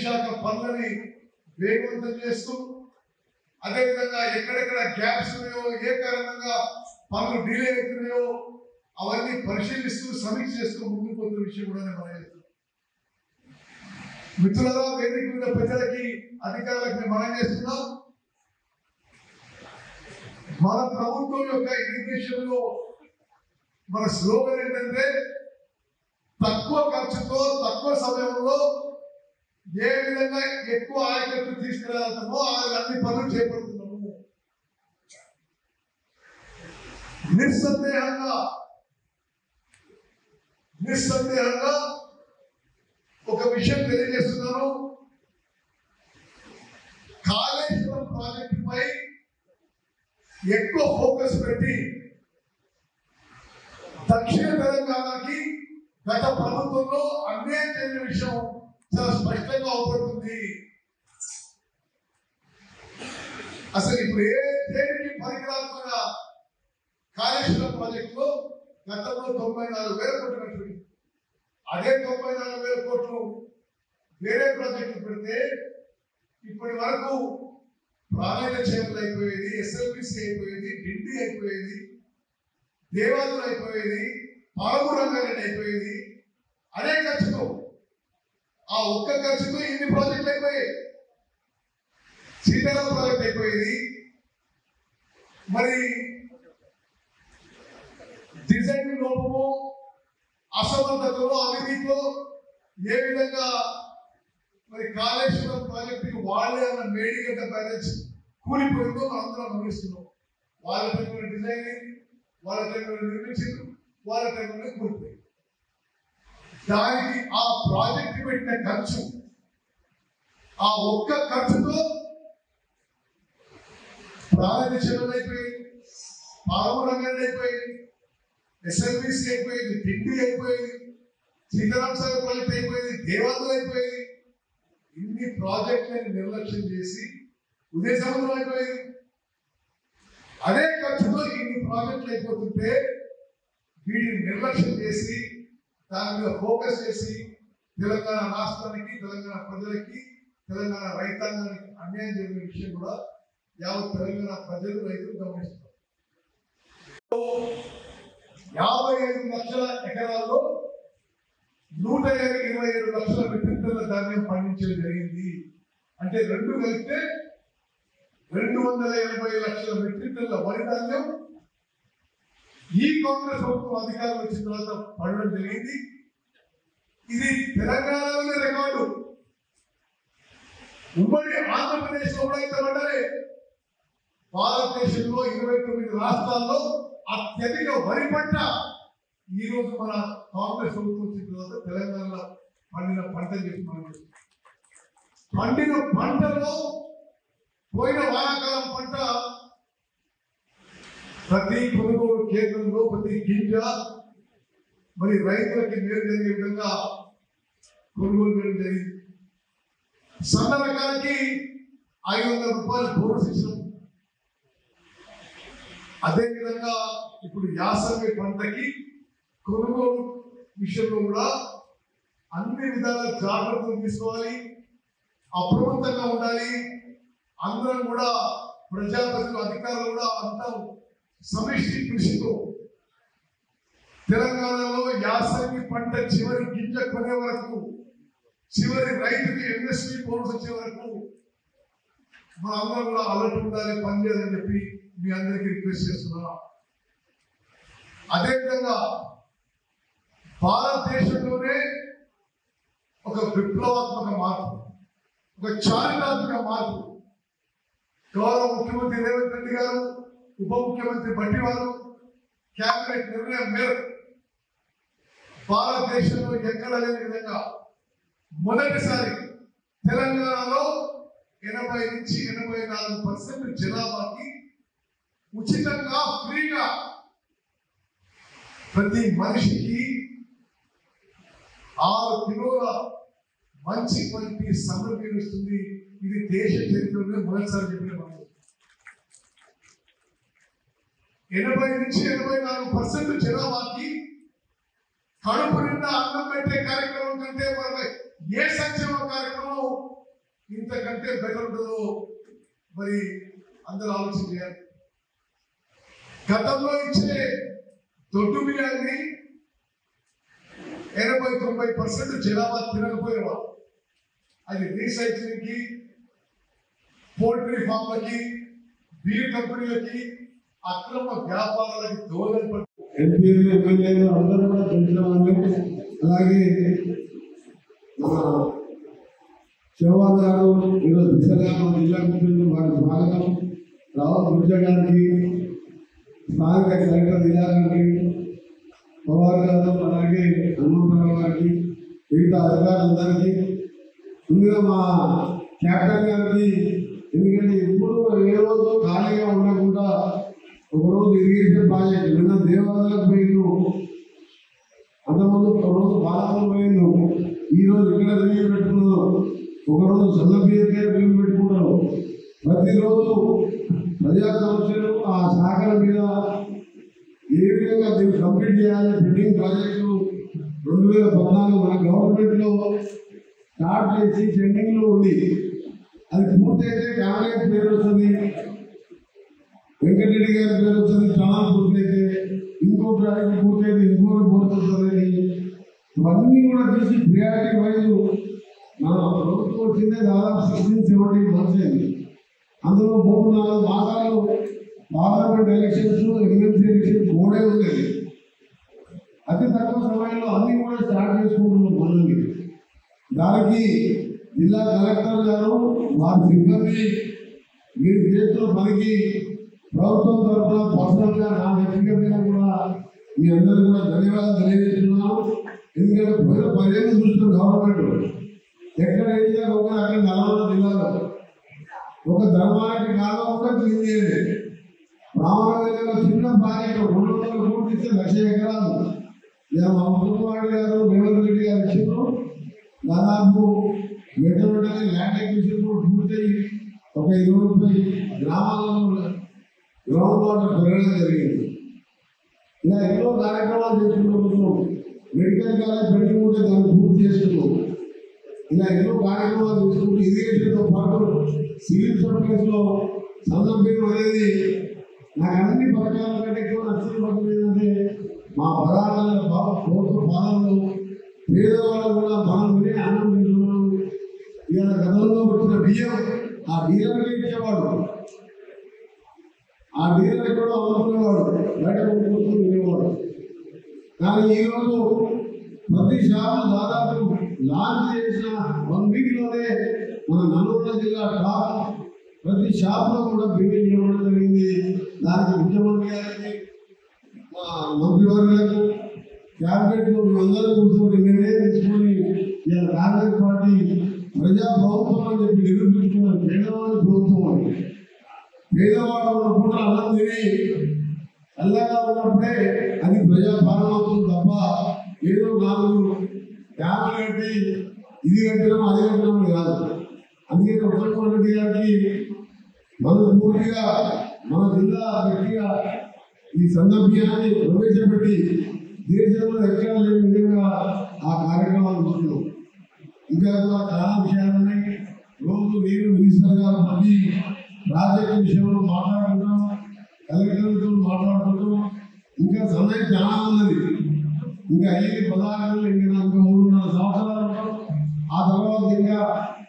శాఖ పనులని వేగవంతం చేస్తూ అదేవిధంగా ఎక్కడెక్కడ గ్యాప్స్ ఉన్నాయో ఏ కారణంగా పనులు డిలే అవుతున్నాయో అవన్నీ పరిశీలిస్తూ సమీక్ష చేస్తూ ముందుకు పోతున్న విషయం కూడా నేను మనం చేస్తున్నాం. మిత్రులారా, వేదిక మీద ప్రజలకి అధికారులకు మేము మనం చేస్తున్నాం. మన ప్రభుత్వం యొక్క ఇరిగేషన్ లో మన స్లోగన్ ఏంటంటే తక్కువ ఖర్చుతో తక్కువ సమయంలో ఏ విధంగా ఎక్కువ ఆయకట్టు తీసుకురాగలుగుతామో అన్ని పనులు చేపడుతున్నాము. నిస్సందేహంగా ఒక విషయం తెలియజేస్తున్నాను. కాళేశ్వరం ప్రాజెక్టు పై ఎక్కువ ఫోకస్ పెట్టి దక్షిణ తెలంగాణకి గత ప్రభుత్వంలో అన్యాయం చేయని విషయం చాలా స్పష్టంగా అవపడుతుంది. అసలు ఇప్పుడు ఏ దేనికి పనికిరాకుండా కాళేశ్వరం ప్రాజెక్టులో గతంలో 94,000 కోట్లు ఖర్చు, అదే 94,000 కోట్లు వేరే ప్రాజెక్టు పెడితే ఇప్పటి వరకు ప్రాణాయ చేతులు అయిపోయేది, ఎస్ఎల్బిసి అయిపోయేది, డిండి అయిపోయేది, దేవాదులు అయిపోయేది, పాలమూరు రంగారెడ్డి అయిపోయేది. అదే ఖర్చుతో ఆ ఒక్క ఖర్చుతో ఇన్ని ప్రాజెక్టులు అయిపోయాయి. సీతారామ ప్రాజెక్ట్ అయిపోయేది. మరి డిజైన్ లోపము, అసమర్థతలో, అవినీతిలో ఏ విధంగా మరి కాళేశ్వరం ప్రాజెక్టుకి వాళ్ళే అన్న మేడిగడ్డ బ్యారేజ్ కూలిపోయిందో మనందరం గమనిస్తున్నాం. వాళ్ళ టైంలో డిజైనింగ్, వాళ్ళ టైంలో నిర్మించారు, వాళ్ళ టైంలో కూలిపోయింది. దానికి ఆ ప్రాజెక్ట్ పెట్టిన ఖర్చు, ఆ ఒక్క ఖర్చుతో ప్రాణాయ చెరువులు అయిపోయింది, పాలమూరు రంగారెడ్డి అయిపోయింది, ఎస్ఎల్బిసి అయిపోయింది, డిండి అయిపోయింది, సీతారామ సాగర్ ప్రాజెక్ట్ అయిపోయింది, దేవాదులు అయిపోయింది. ఇన్ని ప్రాజెక్టులను నిర్లక్ష్యం చేసి ఉదయ సముద్రం అయిపోయింది. అదే ఖర్చుతో ఇన్ని ప్రాజెక్టులు అయిపోతుంటే వీటిని నిర్లక్ష్యం చేసి దాని మీద ఫోకస్ చేసి తెలంగాణ రాష్ట్రానికి, తెలంగాణ ప్రజలకి, తెలంగాణ రైతాంగానికి అన్యాయం జరిగిన విషయం కూడా యావత్ తెలంగాణ ప్రజలు, రైతులు గమనిస్తారు. 55 లక్షల ఎకరాల్లో 127 లక్షల మెట్రిక్ టన్నుల ధాన్యం పండించడం జరిగింది. అంటే రెండు కలిపితే 280 లక్షల మెట్రిక్ టన్నుల వరి ధాన్యం ఈ కాంగ్రెస్ ప్రభుత్వం అధికారం వచ్చిన తర్వాత పడడం జరిగింది. ఇది తెలంగాణలోనే రికార్డు. ఉమ్మడి ఆంధ్రప్రదేశ్ లో కూడా ఇంత పడ్డారే. భారతదేశంలో 29 రాష్ట్రాల్లో అత్యధిక వరి పంట ఈ రోజు మన కాంగ్రెస్ ప్రభుత్వం వచ్చిన తర్వాత తెలంగాణలో పండిన పంట చెప్పి మనం పండిన పంటలో పోయిన వానాకాలం పంట ప్రతి కొనుగోలు కేంద్రంలో ప్రతి గింజ మరి రైతులకి మేలు జరిగే విధంగా కొనుగోలు చేయడం జరిగింది. సన్న రకాలకి 500 రూపాయలు బోనస్ ఇచ్చినాం. అదేవిధంగా ఇప్పుడు యాసంగి పంటకి కొనుగోలు విషయంలో కూడా అన్ని విధాల జాగ్రత్తలు తీసుకోవాలి, అప్రమత్తంగా ఉండాలి. అందరం కూడా ప్రజాప్రతినిధులు, అధికారులు కూడా అంతా సమిష్టి కృషితో తెలంగాణలో యాసంగి పంట చివరి గింజ కొనే వరకు, చివరి రైతుకి ఎంఎస్పీ బోనస్ వచ్చే వరకు మన అందరం కూడా అలర్ట్ ఉండాలి, పనిచేయాలని చెప్పి మీ అందరికీ రిక్వెస్ట్ చేస్తున్నా. అదేవిధంగా భారతదేశంలోనే ఒక విప్లవాత్మక మార్పు, ఒక చారిత్రాత్మక మార్పు గౌరవ ముఖ్యమంత్రి రేవంత్ రెడ్డి గారు, ఉప ముఖ్యమంత్రి బట్టి వారు కేబినెట్ నిర్ణయం మేరకు భారతదేశంలో ఎక్కడ లేని విధంగా మొదటిసారి తెలంగాణలో 80 నుంచి 84% జనాభాకి ఉచితంగా, ఫ్రీగా ప్రతి మనిషికి 6 కిలోల మంచి క్వాలిటీ సమృద్ధి ఇస్తుంది. ఇది దేశ చరిత్రలో మొదటిసారి చెప్పిన మాట. 80 నుంచి 84% జనాభాకి కడుపు నిండా అన్నం పెట్టే కార్యక్రమం కంటే ఏ సంక్షేమ కార్యక్రమం ఇంతకంటే బెటర్ ఉంటుందో మరి అందరూ ఆలోచన చేయాలి. గతంలో ఇచ్చే దొడ్డు బియ్యాన్ని 80-90% జనాభా తినకపోయేవా. అది రీసైక్లింగ్ కి, పోల్ట్రీ ఫార్మ్లకి, బీర్ కంపెనీలకి, అక్రమ వ్యాపారాలకి దోహదపడి ఎంపీలు ఎమ్మెల్యేలు అందరూ కూడా తెలిసిన వాళ్ళు. అలాగే మన చౌహాన్ గారు ఈరోజు దిశగా మన జిల్లా ముఖ్యులు వారికి స్వాగతం. రావు గుర్జ గారికి, స్థానిక కలెక్టర్ జిల్లా గారికి, పవార్ గారు, అలాగే హనుమంతరావు గారికి, మిగతా అధికారులందరికీ, ముందుగా మా క్యాప్టెన్ గారికి. ఎందుకంటే ఇప్పుడు ఏ రోజు ఖాళీగా ఉండకుండా ఒకరోజు ఇరిగేషన్ ప్రాజెక్ట్ నిన్న దేవాలయాలకు పోయిండు, అంతకుముందు ఒకరోజు బాలాపూర్ పోయిండు, ఈరోజు ఇక్కడ రివ్యూ పెట్టుకున్నారు, ఒకరోజు సన్నబియ్యకే రివ్యూ పెట్టుకుంటారు. ప్రతిరోజు ప్రజా సమస్యలు ఆ శాఖల మీద ఏ విధంగా దీన్ని కంప్లీట్ చేయాలి. బిల్డింగ్ ప్రాజెక్టు 2014 మన గవర్నమెంట్లో స్టార్ట్ చేసి చెండింగ్లో ఉంది. అది పూర్తయితే కాంగ్రెస్ పేరు వస్తుంది, వెంకటరెడ్డి గారి పేరు వస్తుంది. ఛానల్ పూర్తయితే ఇంకో ప్రాజెక్ట్ పూర్తయితే ఇంకోటి పూర్తవుతుంది. ఇవన్నీ కూడా చూసి ప్రియారిటీ వైజ్ మన ప్రభుత్వం వచ్చిందే దాదాపు 16-17 మంత్స్ అయింది. అందులో 3-4 మాసాలు పార్లమెంట్ ఎలక్షన్స్, ఎమ్మెల్సీ ఎలక్షన్స్ కూడా ఉండేది. అతి తక్కువ సమయంలో అన్ని కూడా స్టార్ట్ చేసుకుంటున్నాం పనులని. దానికి జిల్లా కలెక్టర్ గారు, వారి సిబ్బంది, మీరు చేస్తున్న పనికి ప్రభుత్వం తరఫున పర్సనల్గా నా వ్యక్తిగతంగా కూడా మీ అందరూ కూడా ధన్యవాదాలు తెలియజేస్తున్నాను. ఎందుకంటే 10 ఏళ్ళు చూసిన గవర్నమెంట్ ఎక్కడ ఏదైనా అక్కడ నల్గొండ జిల్లాలో ఒక ధర్మానికి కాలం కూడా క్లీన్ చేయండి. రామనగరంలో చిన్న ప్రాజెక్టు 200 కోట్లు ఇస్తే 1,00,000 ఎకరాలు ఇలా మా ముఖ్యమంత్రి గారు రేవంత్ రెడ్డి గారు ఇచ్చారు. దాదాపు వెంటనే ల్యాండ్ ఎక్విజిషన్ కూడా పూర్తయి ఒక 20 గ్రామాలలో గ్రౌండ్ వాటర్ పెరగడం జరిగింది. ఇలా ఎన్నో కార్యక్రమాలు చేసుకుంటున్నాం. మెడికల్ కాలేజ్ పెట్టుకుంటే దాన్ని పూర్తి చేస్తున్నాం. ఇలా ఎన్నో కార్యక్రమాలు చేసుకుంటూ ఇరిగేషన్తో పాటు సివిల్ సప్లైస్లో సన్నబియ్యం అనేది నాకు అన్ని పథకాల కంటే ఎక్కువ నచ్చిన పథకం ఏంటంటే మా పదాలలో ప్రభుత్వ పాలనలో పేదవాళ్ళు కూడా మనం వినే అన్నం తింటున్నాం. ఇలా గతంలో వచ్చిన బియ్యం ఆ డీలర్కి ఇచ్చేవాడు, ఆ డీలర్ కూడా అమ్ముకునేవాడు, బయట కొనుక్కుంటూ వినేవాడు. కానీ ఈరోజు ప్రతి షాపు దాదాపు లాంచ్ చేసిన 1 వీక్లోనే మన నల్గొండ జిల్లా టాప్ ప్రతి షాప్లో కూడా బియ్యం ఇవ్వడం జరిగింది. దానికి ముఖ్యమంత్రి గారికి, మా మంత్రివర్యులకు, క్యాబినెట్లో అందరూ కూర్చొని నిర్ణయం తీసుకొని ఇలా కాంగ్రెస్ పార్టీ ప్రజా ప్రభుత్వం అని చెప్పి నిరూపించుకున్న పేదవాడి ప్రభుత్వం అని. పేదవాడు ఉన్న పూట అన్నం తిని చల్లగా ఉన్నప్పుడే అది ప్రజా పాలన అవుతుంది తప్ప ఏదో 4 ట్యాబ్లు కట్టి ఇది కట్టడం అది కట్టడం కాదు. అందుకే ఉత్తమ్ రెడ్డి గారికి మనస్ఫూర్తిగా మన జిల్లా వ్యక్తిగా ఈ సన్నబియ్యాన్ని ప్రవేశపెట్టి దేశంలో ఎక్కడ లేని విధంగా ఆ కార్యక్రమాలు చూస్తున్నాం. ఇంకా కూడా చాలా విషయాలు ఉన్నాయి. రోజు నేను మినిస్టర్ గారు మళ్ళీ ప్రాజెక్టు విషయంలో మాట్లాడుకుంటాం, కలెక్టర్లతో మాట్లాడుకుంటాం. ఇంకా సమయం చాలా ఉన్నది. ఇంకా 16 ఇంకా 3.5 సంవత్సరాలు ఉంటాం. ఆ తర్వాత ఇంకా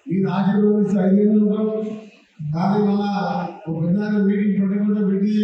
మీరు ఆశీర్వదిస్తే 5 ఏళ్ళు ఉంటాం. కానీ మన ఒక పెద్ద మీటింగ్ పెట్టి